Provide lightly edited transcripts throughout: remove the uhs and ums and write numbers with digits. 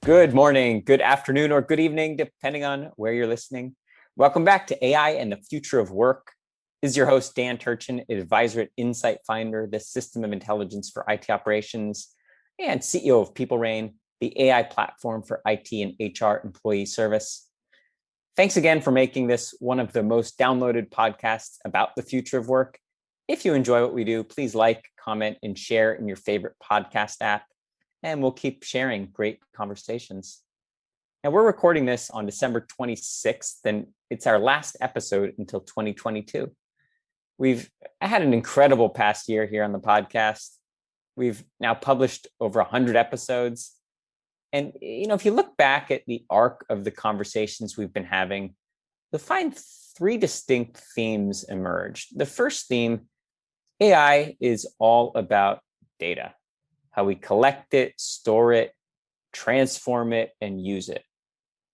Good morning, good afternoon, or good evening, depending on where you're listening. Welcome back to AI and the Future of Work. This is your host, Dan Turchin, advisor at Insight Finder, the system of intelligence for IT operations, and CEO of PeopleRain, the AI platform for IT and HR employee service. Thanks again for making this one of the most downloaded podcasts about the future of work. If you enjoy what we do, please like, comment, and share in your favorite podcast app. And we'll keep sharing great conversations. Now, we're recording this on December 26th, and it's our last episode until 2022. We've had an incredible past year here on the podcast. We've now published over 100 episodes. And, if you look back at the arc of the conversations we've been having, you'll find three distinct themes emerge. The first theme, AI is all about data. How we collect it, store it, transform it, and use it.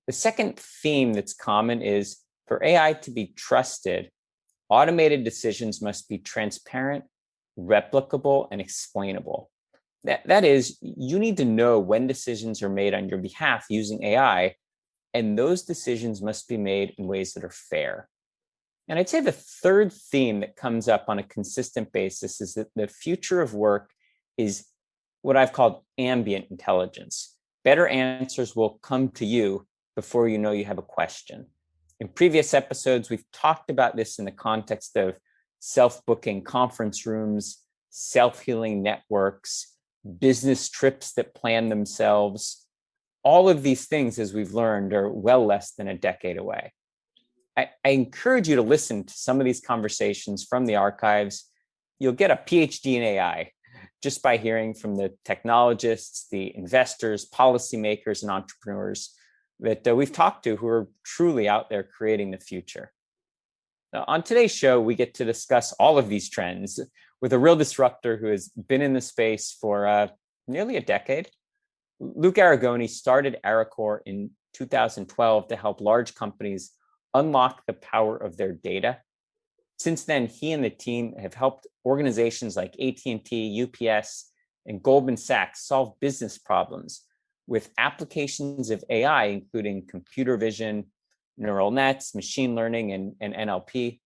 The second theme that's common is for AI to be trusted, automated decisions must be transparent, replicable, and explainable. That is, you need to know when decisions are made on your behalf using AI, and those decisions must be made in ways that are fair. And I'd say the third theme that comes up on a consistent basis is that the future of work is what I've called ambient intelligence. Better answers will come to you before you know you have a question. In previous episodes, we've talked about this in the context of self-booking conference rooms, self-healing networks, business trips that plan themselves. All of these things, as we've learned, are well less than a decade away. I encourage you to listen to some of these conversations from the archives. You'll get a PhD in AI just by hearing from the technologists, the investors, policymakers, and entrepreneurs that we've talked to who are truly out there creating the future. Now, on today's show, we get to discuss all of these trends with a real disruptor who has been in the space for nearly a decade. Luke Arrigoni started Arricor in 2012 to help large companies unlock the power of their data. Since then, he and the team have helped organizations like AT&T, UPS, and Goldman Sachs solve business problems with applications of AI, including computer vision, neural nets, machine learning, and NLP.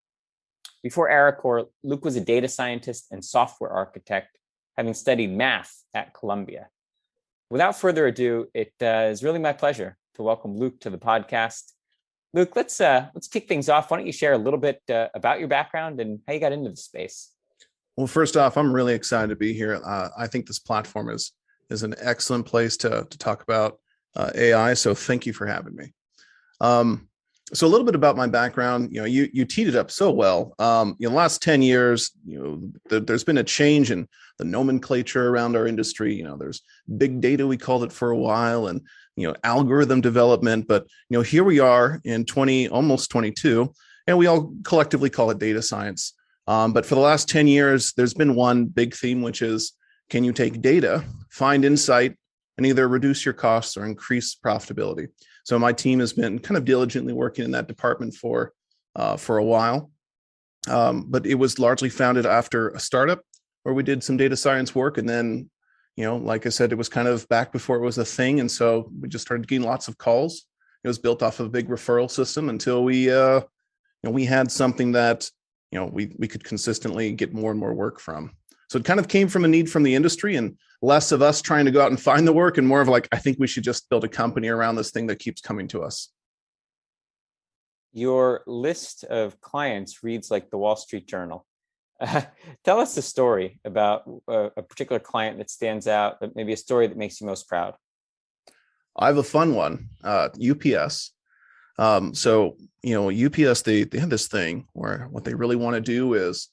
Before Arricor, Luke was a data scientist and software architect, having studied math at Columbia. Without further ado, it is really my pleasure to welcome Luke to the podcast. Luke, let's kick things off. Why don't you share a little bit about your background and how you got into the space? Well, first off, I'm really excited to be here. I think this platform is an excellent place to talk about AI. So thank you for having me. So a little bit about my background. You teed it up so well. The last 10 years, there's been a change in the nomenclature around our industry. There's big data, we called it for a while, and algorithm development. But here we are in almost 22, and we all collectively call it data science. But for the last 10 years, there's been one big theme, which is, can you take data, find insight, and either reduce your costs or increase profitability? So my team has been kind of diligently working in that department for a while. But it was largely founded after a startup where we did some data science work. And then, like I said, it was kind of back before it was a thing. And so we just started getting lots of calls. It was built off of a big referral system until we had something that, we could consistently get more and more work from. So it kind of came from a need from the industry and less of us trying to go out and find the work and more of like, I think we should just build a company around this thing that keeps coming to us. Your list of clients reads like the Wall Street Journal. Tell us a story about a particular client that stands out, but maybe a story that makes you most proud. I have a fun one, UPS. So UPS, they have this thing where what they really want to do is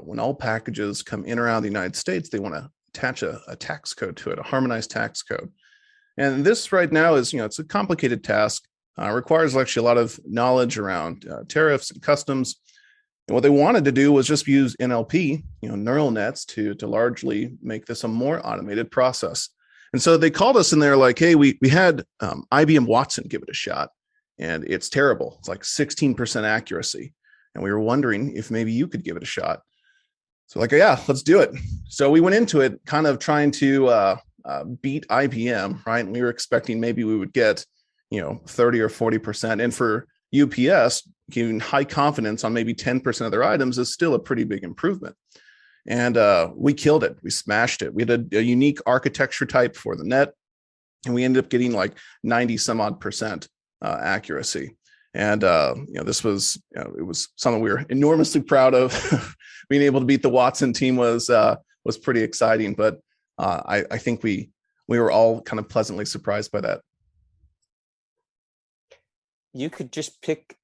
when all packages come in around the United States, they want to attach a tax code to it, a harmonized tax code. And this right now is, it's a complicated task, requires actually a lot of knowledge around tariffs and customs. And what they wanted to do was just use NLP, neural nets to largely make this a more automated process. And so they called us and they're like, hey, we had IBM Watson give it a shot and it's terrible. It's like 16% accuracy. And we were wondering if maybe you could give it a shot. So like, yeah, let's do it. So we went into it kind of trying to beat IBM, right? And we were expecting maybe we would get, 30 or 40%. And for UPS, giving high confidence on maybe 10% of their items is still a pretty big improvement. And we killed it. We smashed it. We had a unique architecture type for the net, and we ended up getting like 90 some odd percent accuracy. And this was it was something we were enormously proud of. Being able to beat the Watson team was pretty exciting. But I think we were all kind of pleasantly surprised by that. You could just pick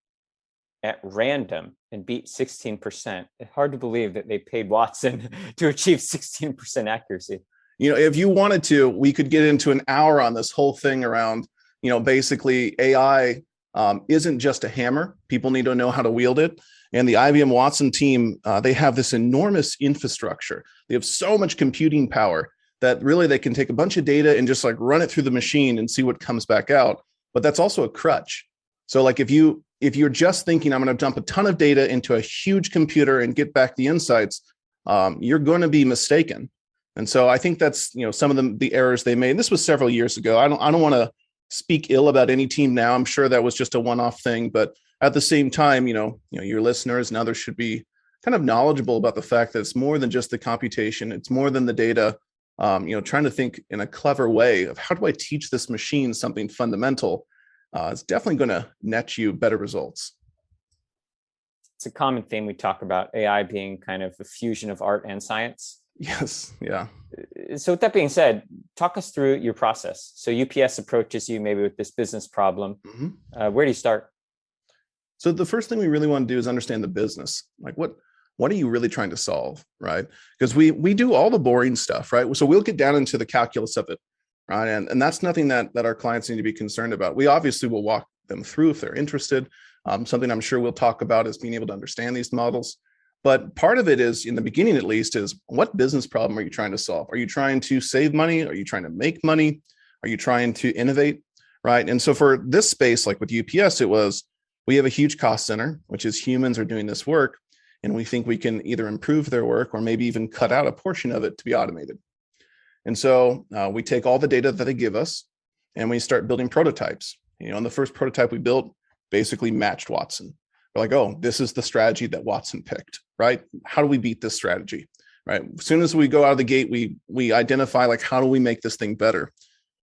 at random and beat 16%. It's hard to believe that they paid Watson to achieve 16% accuracy. If you wanted to, we could get into an hour on this whole thing around, basically AI isn't just a hammer. People need to know how to wield it. And the IBM Watson team, they have this enormous infrastructure. They have so much computing power that really they can take a bunch of data and just like run it through the machine and see what comes back out. But that's also a crutch. So like if you're just thinking, I'm going to dump a ton of data into a huge computer and get back the insights, you're going to be mistaken. And so I think that's, some of the errors they made. And this was several years ago. I don't want to speak ill about any team now. I'm sure that was just a one-off thing, but at the same time, your listeners and others should be kind of knowledgeable about the fact that it's more than just the computation. It's more than the data. Trying to think in a clever way of how do I teach this machine something fundamental? It's definitely going to net you better results. It's a common theme we talk about, AI being kind of a fusion of art and science. Yes. Yeah. So with that being said, talk us through your process. So UPS approaches you maybe with this business problem. Mm-hmm. Where do you start? So the first thing we really want to do is understand the business. Like what are you really trying to solve, right? Because we do all the boring stuff, right? So we'll get down into the calculus of it, right? And that's nothing that our clients need to be concerned about. We obviously will walk them through if they're interested. Something I'm sure we'll talk about is being able to understand these models. But part of it is, in the beginning at least, is what business problem are you trying to solve? Are you trying to save money? Are you trying to make money? Are you trying to innovate, right? And so for this space, like with UPS, it was, we have a huge cost center, which is humans are doing this work. And we think we can either improve their work or maybe even cut out a portion of it to be automated. And so we take all the data that they give us and we start building prototypes. And the first prototype we built basically matched Watson. We're like, oh, this is the strategy that Watson picked, right? How do we beat this strategy, right? As soon as we go out of the gate, we identify like, how do we make this thing better?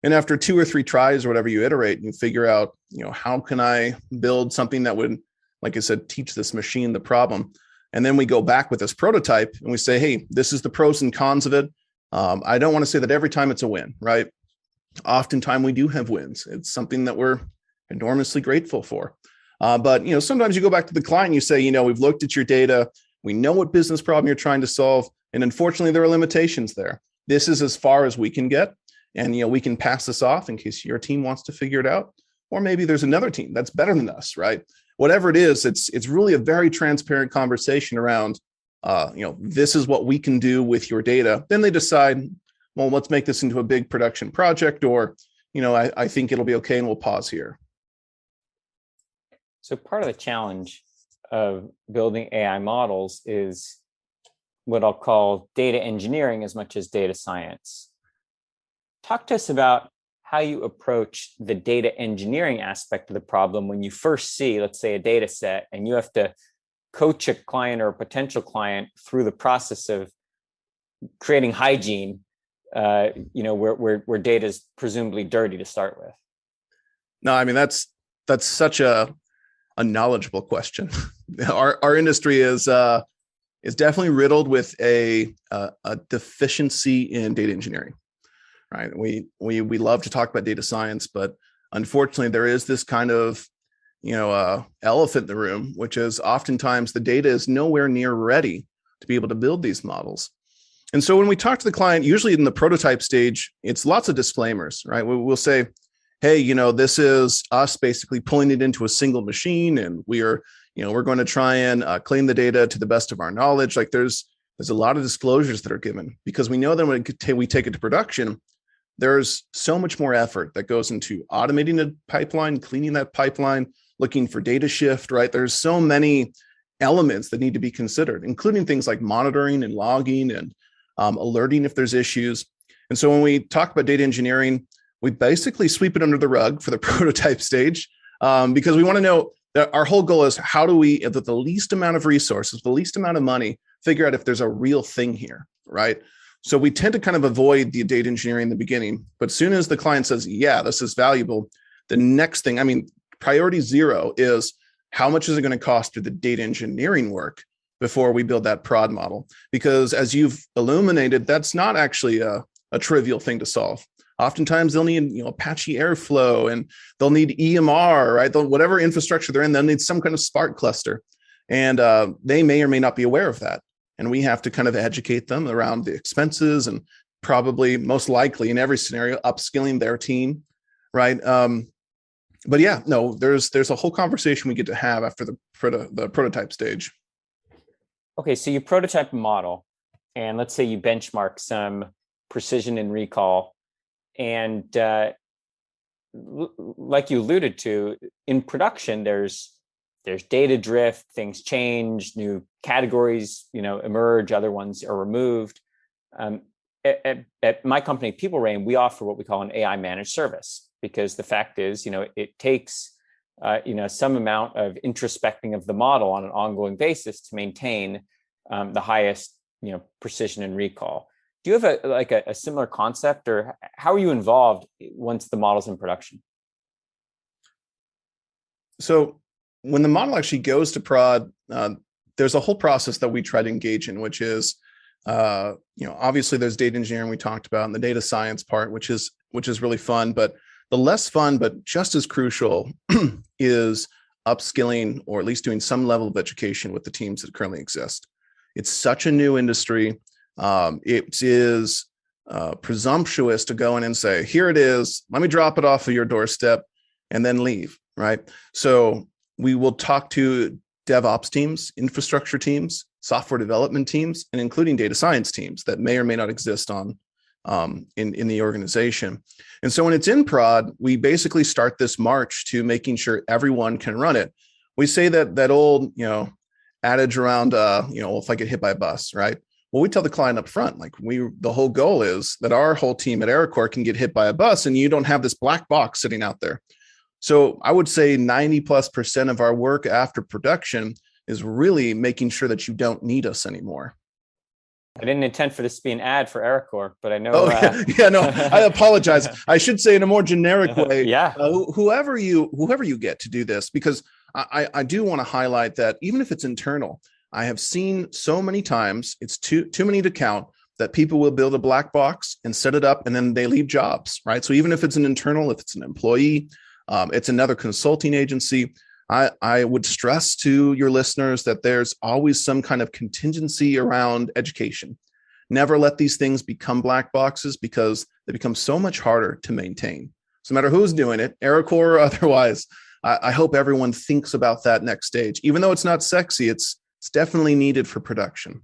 And after 2 or 3 tries or whatever, you iterate and you figure out, how can I build something that would, like I said, teach this machine the problem? And then we go back with this prototype and we say, hey, this is the pros and cons of it. I don't want to say that every time it's a win, right? Oftentimes we do have wins. It's something that we're enormously grateful for. But sometimes you go back to the client and you say, we've looked at your data. We know what business problem you're trying to solve. And unfortunately, there are limitations there. This is as far as we can get. And, we can pass this off in case your team wants to figure it out. Or maybe there's another team that's better than us, right? Whatever it is, it's really a very transparent conversation around, this is what we can do with your data. Then they decide, well, let's make this into a big production project, or, I think it'll be okay and we'll pause here. So part of the challenge of building AI models is what I'll call data engineering as much as data science. Talk to us about how you approach the data engineering aspect of the problem when you first see, let's say, a data set, and you have to coach a client or a potential client through the process of creating hygiene, where data is presumably dirty to start with. No, I mean, that's such a knowledgeable question. Our industry is definitely riddled with a deficiency in data engineering. Right. We love to talk about data science, but unfortunately, there is this kind of, elephant in the room, which is oftentimes the data is nowhere near ready to be able to build these models. And so when we talk to the client, usually in the prototype stage, it's lots of disclaimers, right? We'll say, hey, this is us basically pulling it into a single machine, and we're going to try and claim the data to the best of our knowledge. Like there's a lot of disclosures that are given, because we know that when we take it to production, there's so much more effort that goes into automating the pipeline, cleaning that pipeline, looking for data shift, right? There's so many elements that need to be considered, including things like monitoring and logging and alerting if there's issues. And so when we talk about data engineering, we basically sweep it under the rug for the prototype stage, because we want to know that our whole goal is how do we, with the least amount of resources, the least amount of money, figure out if there's a real thing here, right? So we tend to kind of avoid the data engineering in the beginning, but as soon as the client says, yeah, this is valuable, the next thing, I mean, priority zero is how much is it going to cost to the data engineering work before we build that prod model? Because as you've illuminated, that's not actually a trivial thing to solve. Oftentimes they'll need, Apache Airflow, and they'll need EMR, right? Whatever infrastructure they're in, they'll need some kind of Spark cluster. And they may or may not be aware of that. And we have to kind of educate them around the expenses, and probably most likely in every scenario, upskilling their team, right? But yeah, no, there's a whole conversation we get to have after the prototype stage. Okay, so you prototype a model, and let's say you benchmark some precision and recall, and like you alluded to, in production, there's data drift, things change, new categories, emerge, other ones are removed. At my company, PeopleRain, we offer what we call an AI managed service, because the fact is, it takes, some amount of introspecting of the model on an ongoing basis to maintain the highest, precision and recall. Do you have a similar concept, or how are you involved once the model's in production? So when the model actually goes to prod, there's a whole process that we try to engage in, which is, obviously there's data engineering we talked about, and the data science part, which is really fun. But the less fun, but just as crucial, is upskilling, or at least doing some level of education with the teams that currently exist. It's such a new industry. It is presumptuous to go in and say, here it is, let me drop it off of your doorstep and then leave, right? So we will talk to DevOps teams, infrastructure teams, software development teams, and including data science teams that may or may not exist in the organization. And so when it's in prod, we basically start this march to making sure everyone can run it. We say that old, adage around, if I get hit by a bus, right? Well, we tell the client up front, the whole goal is that our whole team at Arricor can get hit by a bus, and you don't have this black box sitting out there. So I would say 90+% of our work after production is really making sure that you don't need us anymore. I didn't intend for this to be an ad for Arricor, but I know. Oh, no, I apologize. I should say in a more generic way. Yeah. Whoever you get to do this, because I do want to highlight that even if it's internal, I have seen so many times, it's too many to count, that people will build a black box and set it up, and then they leave jobs, right? So even if it's an internal, if it's an employee, it's another consulting agency, I would stress to your listeners that there's always some kind of contingency around education. Never let these things become black boxes, because they become so much harder to maintain. So no matter who's doing it, Arricor or otherwise, I hope everyone thinks about that next stage. Even though it's not sexy, it's definitely needed for production.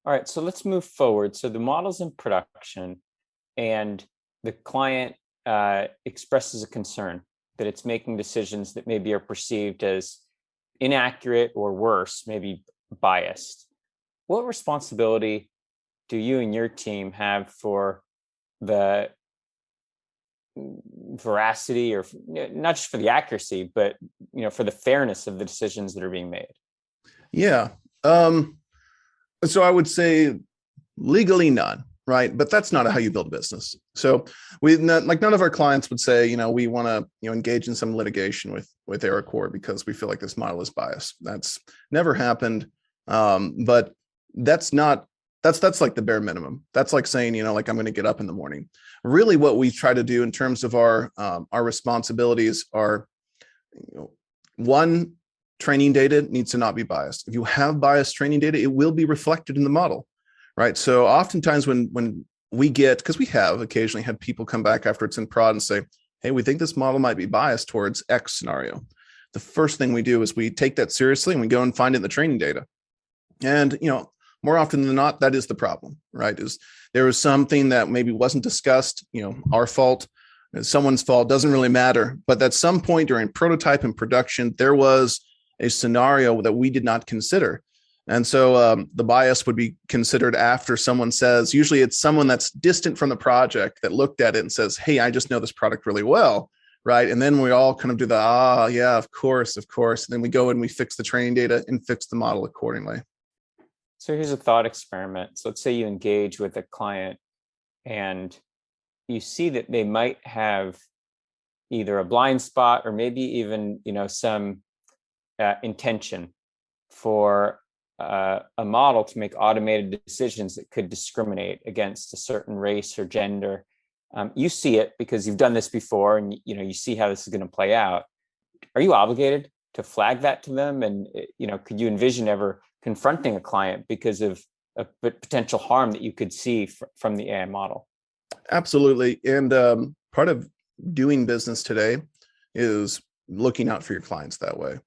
All right, so let's move forward. So the model's in production, and the client expresses a concern that it's making decisions that maybe are perceived as inaccurate, or worse, maybe biased. What responsibility do you and your team have for the veracity, or not just for the accuracy, but for the fairness of the decisions that are being made? Yeah. So I would say legally none, right? But that's not how you build a business. So none of our clients would say, we want to, engage in some litigation with Arricor because we feel like this model is biased. That's never happened. But that's like the bare minimum. That's like saying, I'm going to get up in the morning. Really what we try to do in terms of our responsibilities are, one, training data needs to not be biased. If you have biased training data, it will be reflected in the model, right? So oftentimes when we get, because we have occasionally had people come back after it's in prod and say, hey, we think this model might be biased towards X scenario. The first thing we do is we take that seriously, and we go and find it in the training data. And, more often than not, that is the problem, right? Is there was something that maybe wasn't discussed, our fault, someone's fault, doesn't really matter. But at some point during prototype and production, there was a scenario that we did not consider. And so the bias would be considered after someone says, usually it's someone that's distant from the project that looked at it and says, hey, I just know this product really well, right? And then we all kind of do the, yeah, of course. And then we go and we fix the training data and fix the model accordingly. So here's a thought experiment. So let's say you engage with a client and you see that they might have either a blind spot or maybe even, some intention for a model to make automated decisions that could discriminate against a certain race or gender. You see it because you've done this before, and you see how this is going to play out. Are you obligated to flag that to them? And could you envision ever confronting a client because of a potential harm that you could see from the AI model? Absolutely. And part of doing business today is looking out for your clients that way.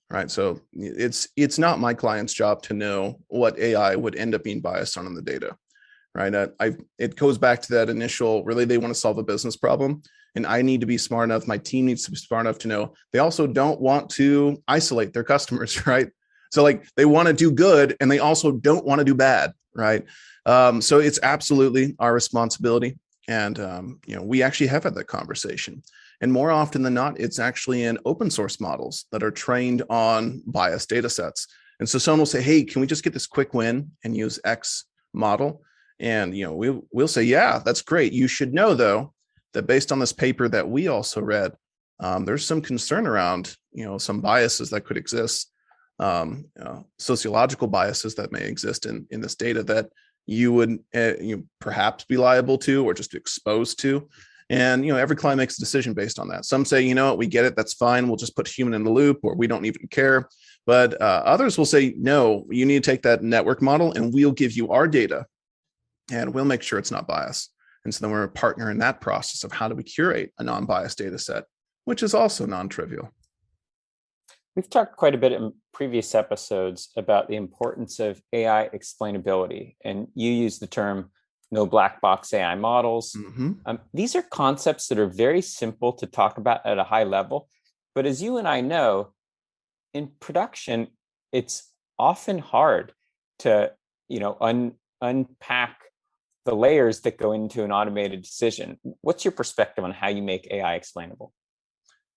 Right. So it's not my client's job to know what AI would end up being biased on in the data. Right. It goes back to that initial, really, they want to solve a business problem. And I need to be smart enough. My team needs to be smart enough to know they also don't want to isolate their customers. Right. So like they want to do good and they also don't want to do bad. Right. So it's absolutely our responsibility. And, we actually have had that conversation. And more often than not, it's actually in open source models that are trained on biased data sets. And so someone will say, hey, can we just get this quick win and use X model? And, we'll say, yeah, that's great. You should know, though, that based on this paper that we also read, there's some concern around, some biases that could exist, sociological biases that may exist in this data that you would perhaps be liable to or just exposed to. And, every client makes a decision based on that. Some say, we get it. That's fine. We'll just put human in the loop, or we don't even care. But others will say, no, you need to take that network model and we'll give you our data and we'll make sure it's not biased. And so then we're a partner in that process of how do we curate a non-biased data set, which is also non-trivial. We've talked quite a bit in previous episodes about the importance of AI explainability. And you use the term no black box AI models. Mm-hmm. These are concepts that are very simple to talk about at a high level. But as you and I know, in production, it's often hard to unpack the layers that go into an automated decision. What's your perspective on how you make AI explainable?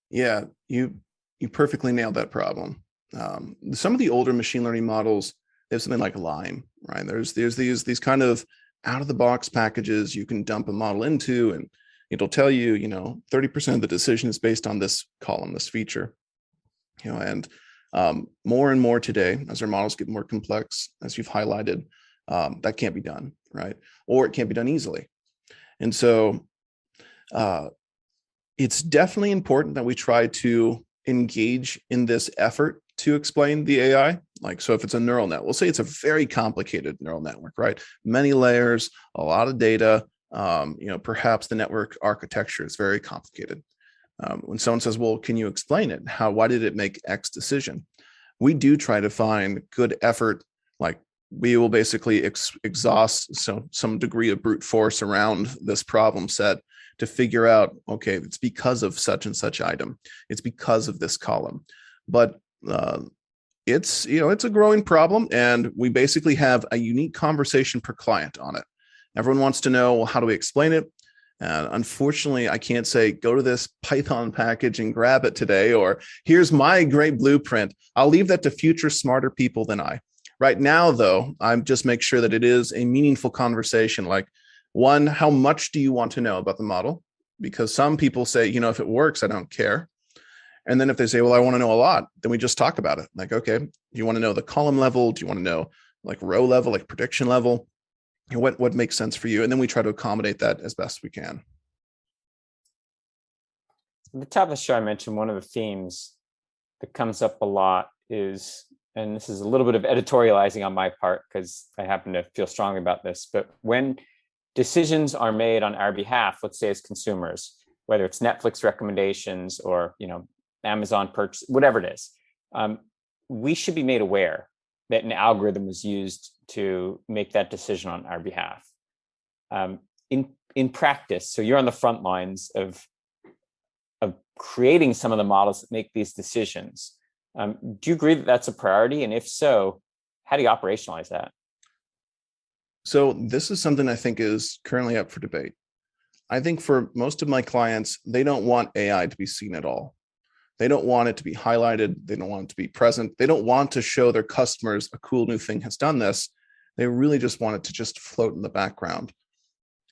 Yeah, you perfectly nailed that problem. Some of the older machine learning models, they have something like Lime, right? There's these kind of out of the box packages you can dump a model into, and it'll tell you, 30% of the decision is based on this column, this feature, and more and more today, as our models get more complex, as you've highlighted, that can't be done, right? Or it can't be done easily. And so it's definitely important that we try to engage in this effort to explain the AI. Like, so if it's a neural net, we'll say it's a very complicated neural network, right? Many layers, a lot of data, perhaps the network architecture is very complicated. When someone says, well, can you explain it? Why did it make X decision? We do try to find good effort. Like we will basically exhaust some degree of brute force around this problem set to figure out, okay, it's because of such and such item. It's because of this column. But it's a growing problem, and we basically have a unique conversation per client on it. Everyone wants to know, well, how do we explain it? And unfortunately, I can't say, go to this Python package and grab it today, or here's my great blueprint. I'll leave that to future smarter people than I. Right now, though, I'm just make sure that it is a meaningful conversation. Like, one, how much do you want to know about the model? Because some people say, if it works, I don't care. And then if they say, well, I want to know a lot, then we just talk about it. Like, okay, do you want to know the column level? Do you want to know like row level, like prediction level? What makes sense for you? And then we try to accommodate that as best we can. At the top of the show, I mentioned one of the themes that comes up a lot is, and this is a little bit of editorializing on my part because I happen to feel strongly about this, but when decisions are made on our behalf, let's say as consumers, whether it's Netflix recommendations or Amazon purchase, whatever it is, we should be made aware that an algorithm was used to make that decision on our behalf. In practice, so you're on the front lines of creating some of the models that make these decisions. Do you agree that that's a priority? And if so, how do you operationalize that? So this is something I think is currently up for debate. I think for most of my clients, they don't want AI to be seen at all. They don't want it to be highlighted. They don't want it to be present. They don't want to show their customers a cool new thing has done this. They really just want it to just float in the background.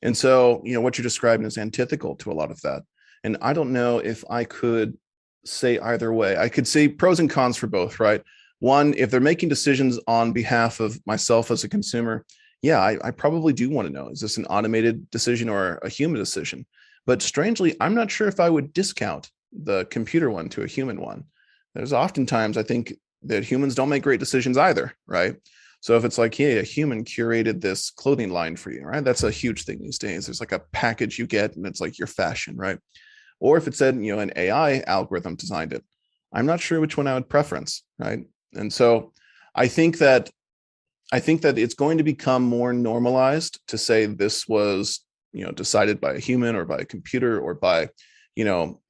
And so, what you're describing is antithetical to a lot of that. And I don't know if I could say either way. I could say pros and cons for both, right? One, if they're making decisions on behalf of myself as a consumer, yeah, I probably do want to know, is this an automated decision or a human decision? But strangely, I'm not sure if I would discount the computer one to a human one. There's oftentimes, I think, that humans don't make great decisions either, right? So if it's like, hey, a human curated this clothing line for you, right? That's a huge thing these days. There's like a package you get and it's like your fashion, right? Or if it said, an AI algorithm designed it, I'm not sure which one I would preference, right? And so I think that it's going to become more normalized to say this was, decided by a human or by a computer or by,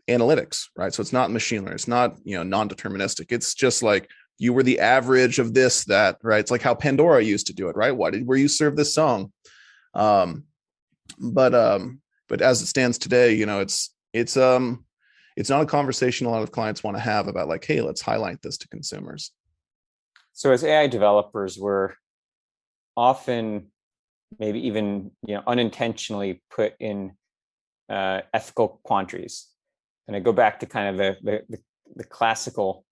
analytics, right? So it's not machine learning. It's not, non-deterministic. It's just like you were the average of this, that, right? It's like how Pandora used to do it, right? Where you serve this song? But as it stands today, it's not a conversation a lot of clients want to have about like, hey, let's highlight this to consumers. So as AI developers, we're often maybe even unintentionally put in ethical quandaries. And I go back to kind of the classical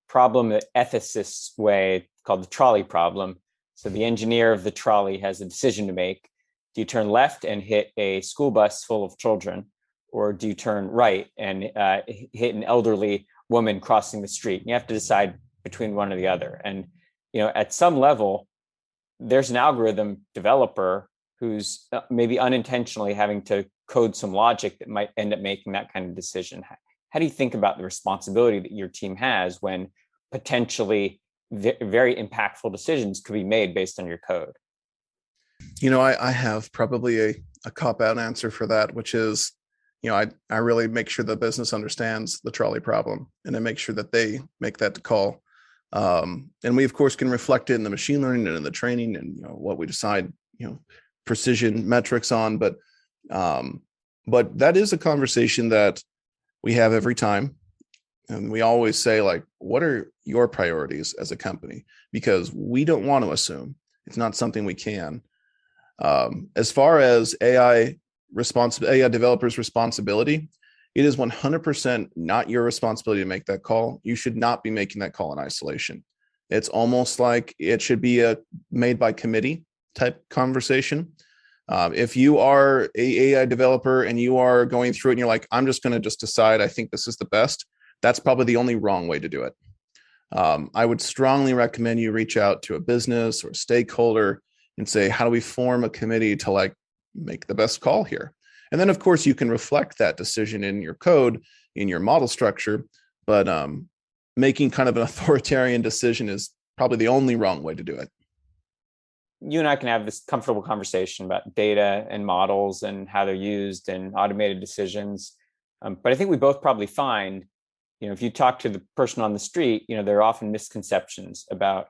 problem that ethicists weigh, called the trolley problem. So the engineer of the trolley has a decision to make. Do you turn left and hit a school bus full of children, or do you turn right and hit an elderly woman crossing the street? And you have to decide between one or the other. And at some level, there's an algorithm developer who's maybe unintentionally having to code some logic that might end up making that kind of decision. How do you think about the responsibility that your team has when potentially very impactful decisions could be made based on your code? I have probably a cop-out answer for that, which is, I really make sure the business understands the trolley problem, and I make sure that they make that call. And we, of course, can reflect it in the machine learning and in the training and what we decide, precision metrics on. But that is a conversation that we have every time. And we always say, like, what are your priorities as a company? Because we don't want to assume. It's not something we can. As far as AI developers' responsibility, it is 100% not your responsibility to make that call. You should not be making that call in isolation. It's almost like it should be a made by committee type conversation. If you are a AI developer and you are going through it and you're like, I'm just going to decide, I think this is the best, that's probably the only wrong way to do it. I would strongly recommend you reach out to a business or a stakeholder and say, how do we form a committee to like make the best call here? And then, of course, you can reflect that decision in your code, in your model structure, but making kind of an authoritarian decision is probably the only wrong way to do it. You and I can have this comfortable conversation about data and models and how they're used and automated decisions. But I think we both probably find, if you talk to the person on the street, there are often misconceptions about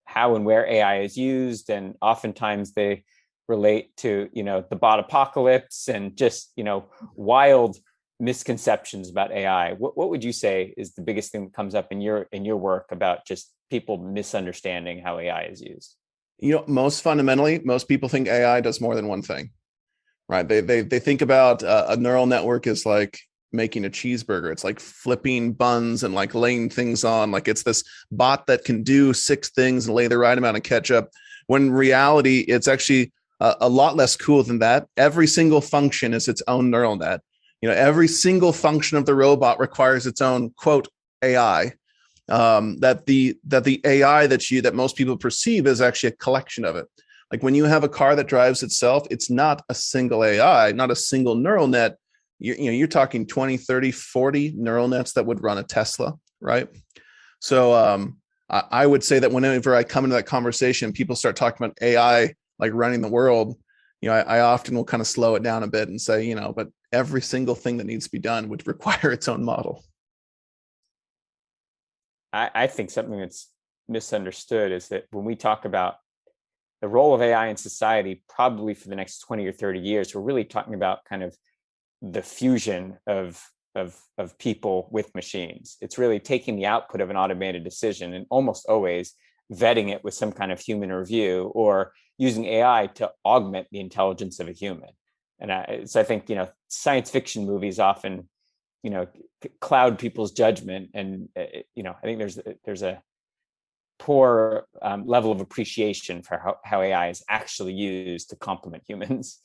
how and where AI is used. And oftentimes they relate to, the bot apocalypse and just, wild misconceptions about AI. What would you say is the biggest thing that comes up in your work about just people misunderstanding how AI is used? Most fundamentally, most people think AI does more than one thing, right? They think about a neural network as like making a cheeseburger. It's like flipping buns and like laying things on. Like it's this bot that can do 6 things and lay the right amount of ketchup. When in reality, it's actually a lot less cool than that. Every single function is its own neural net. Every single function of the robot requires its own quote AI. That the AI that most people perceive is actually a collection of it. Like when you have a car that drives itself, it's not a single AI, not a single neural net. You're talking 20, 30, 40 neural nets that would run a Tesla, right? So I would say that whenever I come into that conversation, people start talking about AI like running the world, I often will kind of slow it down a bit and say, but every single thing that needs to be done would require its own model. I think something that's misunderstood is that when we talk about the role of AI in society, probably for the next 20 or 30 years, we're really talking about kind of the fusion of people with machines. It's really taking the output of an automated decision and almost always vetting it with some kind of human review or using AI to augment the intelligence of a human. And so I think, science fiction movies often, cloud people's judgment. And, I think there's a poor level of appreciation for how AI is actually used to complement humans.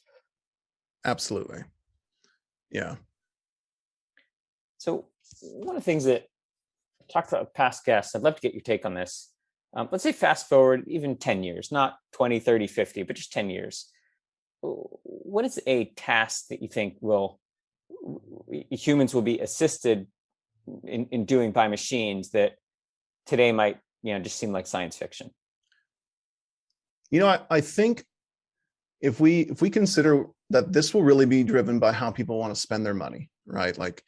Absolutely. Yeah. So one of the things that I talked about past guests, I'd love to get your take on this. Let's say fast forward even 10 years, not 20, 30, 50, but just 10 years. What is a task that you think humans will be assisted in doing by machines that today might, just seem like science fiction? I think if we consider that this will really be driven by how people want to spend their money, right? Like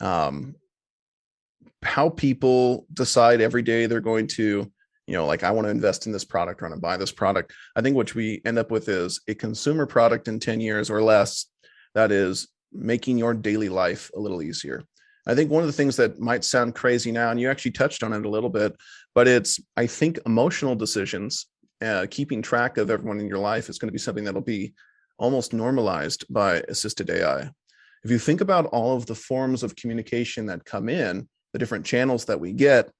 how people decide every day they're going to, like I want to invest in this product or I want to buy this product. I think what we end up with is a consumer product in 10 years or less that is making your daily life a little easier. I think one of the things that might sound crazy now, and you actually touched on it a little bit, but I think emotional decisions, keeping track of everyone in your life is going to be something that'll be almost normalized by assisted AI. If you think about all of the forms of communication that come in, the different channels that we get,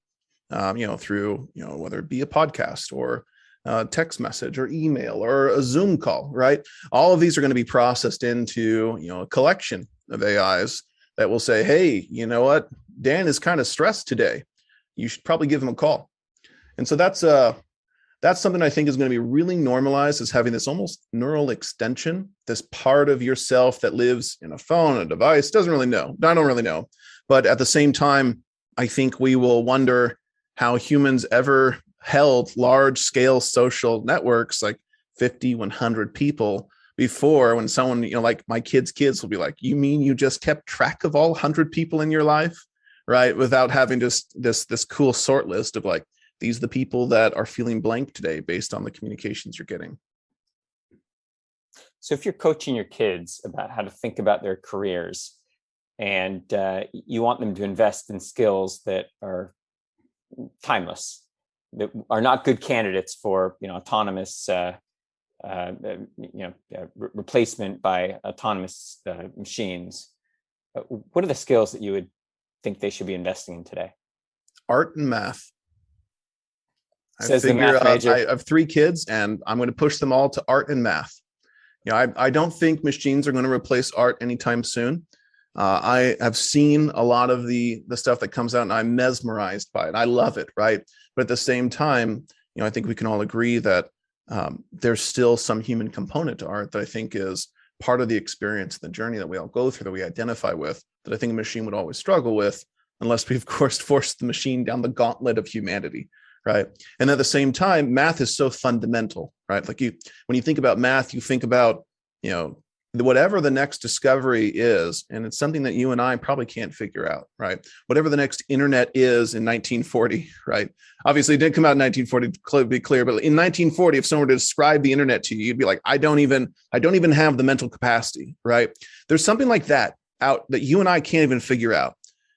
through, whether it be a podcast or a text message or email or a Zoom call, right? All of these are going to be processed into, a collection of AIs that will say, hey, you know what? Dan is kind of stressed today. You should probably give him a call. And so that's something I think is going to be really normalized, as having this almost neural extension, this part of yourself that lives in a phone, a device, doesn't really know. I don't really know. But at the same time, I think we will wonder how humans ever held large scale social networks like 50, 100 people before, when someone, like my kids will be like, you mean you just kept track of all 100 people in your life, right? Without having just this cool sort list of like, these are the people that are feeling blank today based on the communications you're getting. So if you're coaching your kids about how to think about their careers and you want them to invest in skills that are timeless, that are not good candidates for, autonomous, replacement by autonomous machines, what are the skills that you would think they should be investing in today? Art and math. Says the math major. I have 3 kids and I'm going to push them all to art and math. I don't think machines are going to replace art anytime soon. I have seen a lot of the stuff that comes out and I'm mesmerized by it. I love it, right? But at the same time, I think we can all agree that there's still some human component to art that I think is part of the experience, the journey that we all go through, that we identify with, that I think a machine would always struggle with, unless we, of course, force the machine down the gauntlet of humanity, right? And at the same time, math is so fundamental, right? Like when you think about math, you think about, whatever the next discovery is, and it's something that you and I probably can't figure out, right? Whatever the next internet is in 1940, right? Obviously, it didn't come out in 1940, to be clear, but in 1940, if someone were to describe the internet to you, you'd be like, I don't even have the mental capacity, right? There's something like that out that you and I can't even figure out.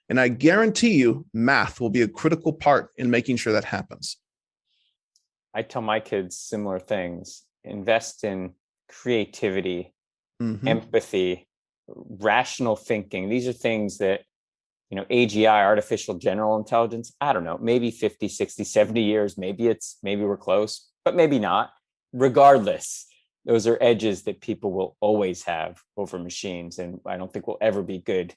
And I guarantee you, math will be a critical part in making sure that happens. I tell my kids similar things. Invest in creativity, empathy, rational thinking. These are things that, AGI, artificial general intelligence, I don't know, maybe 50, 60, 70 years, maybe we're close, but maybe not. Regardless, those are edges that people will always have over machines. And I don't think will ever be good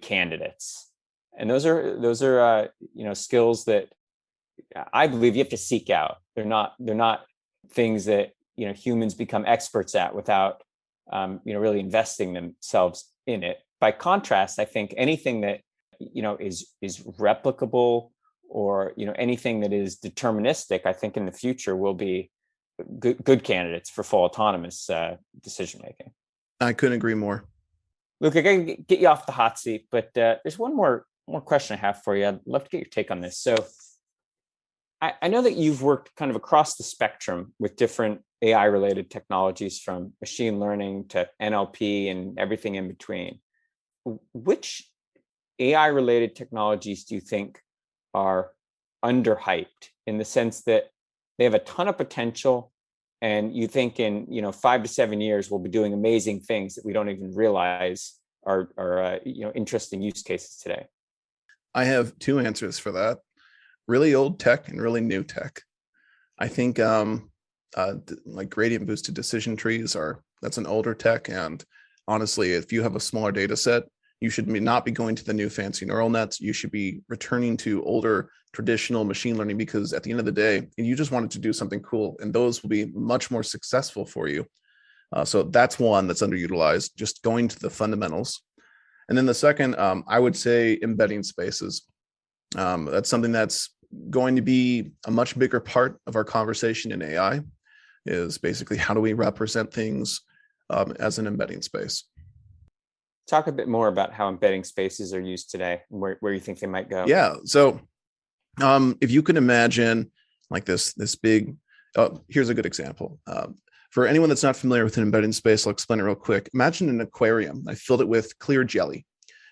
candidates. And those are skills that I believe you have to seek out. They're not things that, humans become experts at without, really investing themselves in it. By contrast, I think anything that, is replicable or, anything that is deterministic, I think in the future will be good candidates for full autonomous decision making. I couldn't agree more. Luke, I gotta get you off the hot seat, but there's one more question I have for you. I'd love to get your take on this. So I know that you've worked kind of across the spectrum with different AI related technologies from machine learning to NLP and everything in between. Which AI related technologies do you think are underhyped in the sense that they have a ton of potential and you think in 5 to 7 years we'll be doing amazing things that we don't even realize are interesting use cases today? I have two answers for that: really old tech and really new tech. I think like gradient boosted decision trees that's an older tech. And honestly, if you have a smaller data set, you should not be going to the new fancy neural nets. You should be returning to older traditional machine learning, because at the end of the day, you just wanted to do something cool, and those will be much more successful for you. So that's one that's underutilized, just going to the fundamentals. And then the second, I would say embedding spaces. That's something that's going to be a much bigger part of our conversation in AI, is basically how do we represent things as an embedding space. Talk a bit more about how embedding spaces are used today and where you think they might go. Yeah. So if you can imagine like this big, here's a good example. For anyone that's not familiar with an embedding space, I'll explain it real quick. Imagine an aquarium. I filled it with clear jelly.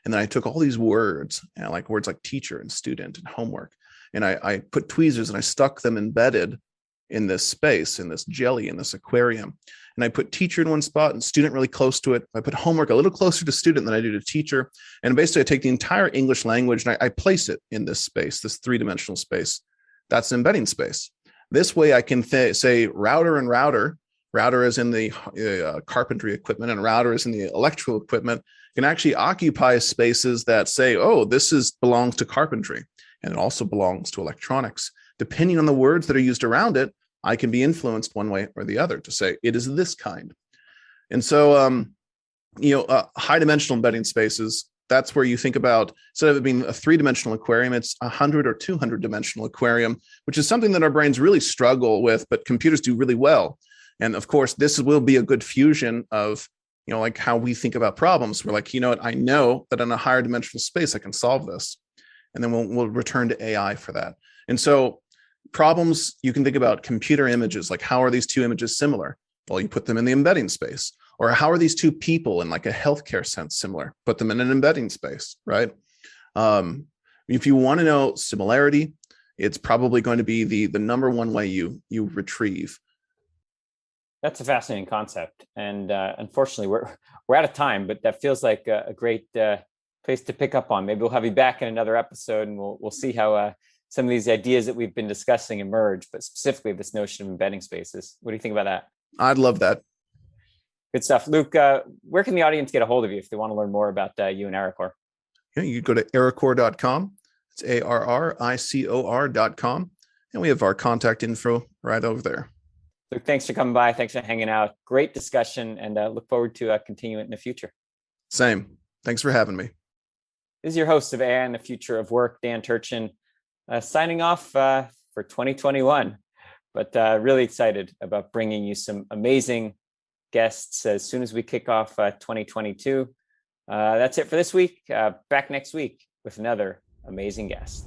And then I took all these words, like words like teacher and student and homework, and I put tweezers and I stuck them embedded in this space, in this jelly, in this aquarium. And I put teacher in one spot and student really close to it. I put homework a little closer to student than I do to teacher. And basically I take the entire English language and I place it in this space, this three-dimensional space. That's an embedding space. This way I can say router and router. Router is in the carpentry equipment and router is in the electrical equipment, can actually occupy spaces that say, oh, this belongs to carpentry, and it also belongs to electronics. Depending on the words that are used around it, I can be influenced one way or the other to say it is this kind. And so, high dimensional embedding spaces, that's where you think about, instead of it being a three-dimensional aquarium, it's 100 or 200 dimensional aquarium, which is something that our brains really struggle with, but computers do really well. And of course, this will be a good fusion of, like how we think about problems. We're like, I know that in a higher dimensional space, I can solve this. And then we'll return to AI for that. And so problems, you can think about computer images, like how are these two images similar? Well, you put them in the embedding space. Or how are these two people in like a healthcare sense similar? Put them in an embedding space, right? If you want to know similarity, it's probably going to be the number one way you retrieve. That's a fascinating concept, and unfortunately, we're out of time. But that feels like a great place to pick up on. Maybe we'll have you back in another episode, and we'll see how some of these ideas that we've been discussing emerge. But specifically, this notion of embedding spaces. What do you think about that? I'd love that. Good stuff, Luke. Where can the audience get a hold of you if they want to learn more about you and Arricor? Yeah, you go to arricor.com. It's ARRICOR.com, and we have our contact info right over there. Luke, thanks for coming by. Thanks for hanging out. Great discussion, and look forward to continuing it in the future. Same. Thanks for having me. This is your host of AI and the Future of Work, Dan Turchin, signing off for 2021. But really excited about bringing you some amazing guests as soon as we kick off 2022. That's it for this week. Back next week with another amazing guest.